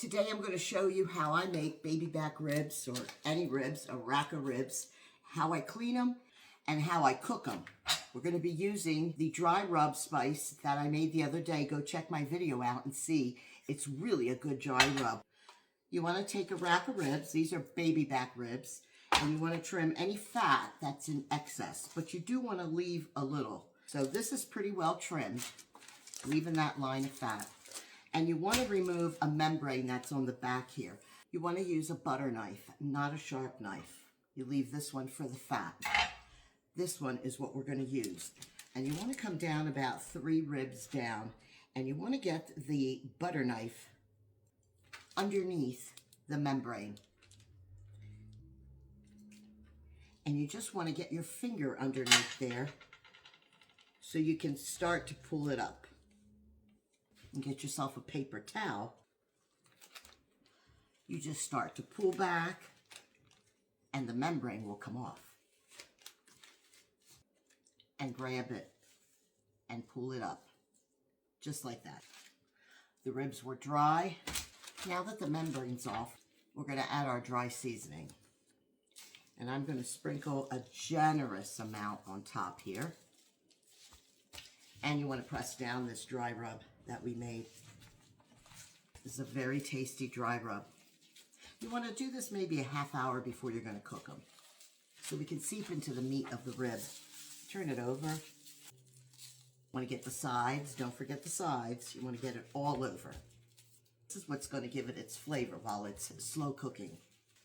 Today I'm going to show you how I make baby back ribs or any ribs, a rack of ribs, how I clean them and how I cook them. We're going to be using the dry rub spice that I made the other day. Go check my video out and see. It's really a good dry rub. You want to take a rack of ribs. These are baby back ribs. And you want to trim any fat that's in excess. But you do want to leave a little. So this is pretty well trimmed, leaving that line of fat. And you want to remove a membrane that's on the back here. You want to use a butter knife, not a sharp knife. You leave this one for the fat. This one is what we're going to use. And you want to come down about 3 ribs down. And you want to get the butter knife underneath the membrane. And you just want to get your finger underneath there so you can start to pull it up. And get yourself a paper towel. You just start to pull back and the membrane will come off. And grab it and pull it up, just like that. The ribs were dry. Now that the membrane's off, we're going to add our dry seasoning. And I'm going to sprinkle a generous amount on top here. And you want to press down this dry rub that we made. This is a very tasty dry rub. You want to do this maybe a half hour before you're going to cook them, so we can seep into the meat of the rib. Turn it over. Want to get the sides. Don't forget the sides. You want to get it all over. This is what's going to give it its flavor while it's slow cooking.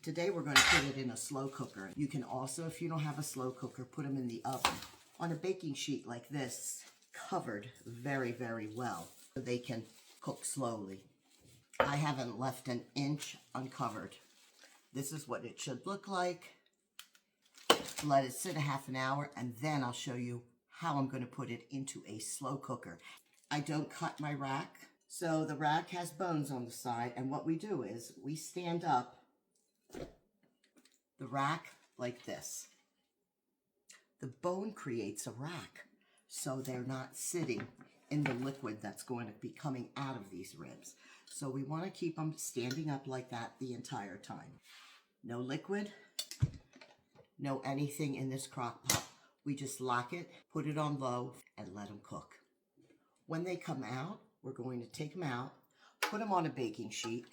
Today we're going to put it in a slow cooker. You can also, if you don't have a slow cooker, put them in the oven on a baking sheet like this, covered very, very well, so they can cook slowly. I haven't left an inch uncovered. This is what it should look like. Let it sit a half an hour, and then I'll show you how I'm going to put it into a slow cooker. I don't cut my rack, so the rack has bones on the side, and what we do is we stand up the rack like this. The bone creates a rack, so they're not sitting in the liquid that's going to be coming out of these ribs. So we want to keep them standing up like that the entire time. No liquid, no anything in this crock pot. We just lock it, put it on low, and let them cook. When they come out, we're going to take them out, put them on a baking sheet,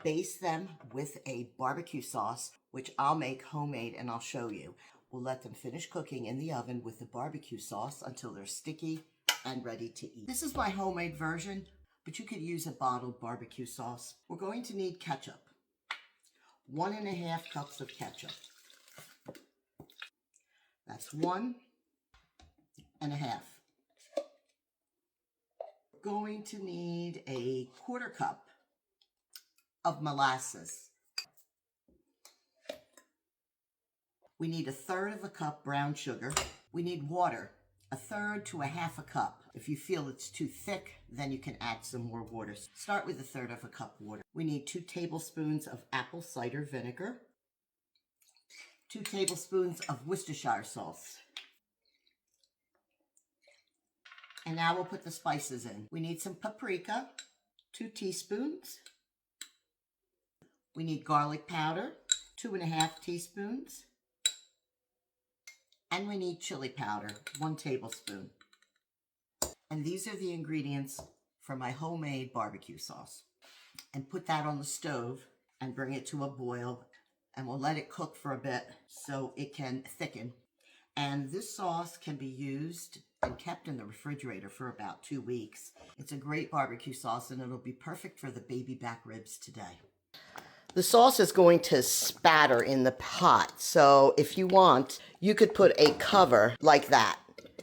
baste them with a barbecue sauce, which I'll make homemade and I'll show you. We'll let them finish cooking in the oven with the barbecue sauce until they're sticky and ready to eat. This is my homemade version, but you could use a bottled barbecue sauce. We're going to need ketchup. 1.5 cups of ketchup. That's 1.5. We're going to need a 1/4 cup of molasses. We need 1/3 cup brown sugar. We need water, 1/3 to 1/2 cup. If you feel it's too thick, then you can add some more water. Start with 1/3 cup water. We need 2 tablespoons of apple cider vinegar, 2 tablespoons of Worcestershire sauce. And now we'll put the spices in. We need some paprika, 2 teaspoons. We need garlic powder, 2.5 teaspoons. And we need chili powder, 1 tablespoon. And these are the ingredients for my homemade barbecue sauce. And put that on the stove and bring it to a boil. And we'll let it cook for a bit so it can thicken. And this sauce can be used and kept in the refrigerator for about 2 weeks. It's a great barbecue sauce and it'll be perfect for the baby back ribs today. The sauce is going to spatter in the pot, so if you want, you could put a cover like that.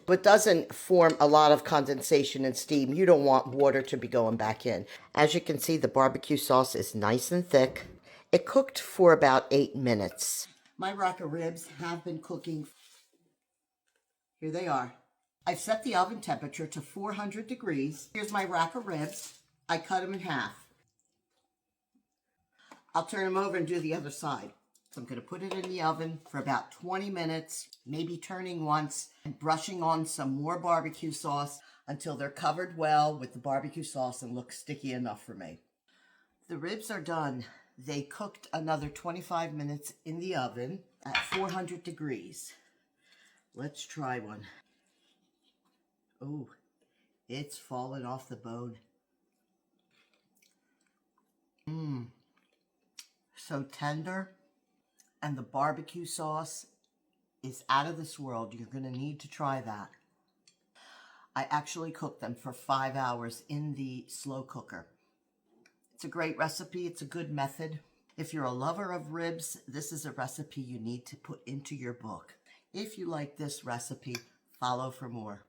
But doesn't form a lot of condensation and steam. You don't want water to be going back in. As you can see, the barbecue sauce is nice and thick. It cooked for about 8 minutes. My rack of ribs have been cooking. Here they are. I've set the oven temperature to 400 degrees. Here's my rack of ribs. I cut them in half. I'll turn them over and do the other side. So I'm going to put it in the oven for about 20 minutes, maybe turning once and brushing on some more barbecue sauce until they're covered well with the barbecue sauce and look sticky enough for me. The ribs are done. They cooked another 25 minutes in the oven at 400 degrees. Let's try one. Oh, it's fallen off the bone. So tender. And the barbecue sauce is out of this world. You're going to need to try that. I actually cooked them for 5 hours in the slow cooker. It's a great recipe. It's a good method. If you're a lover of ribs, this is a recipe you need to put into your book. If you like this recipe, follow for more.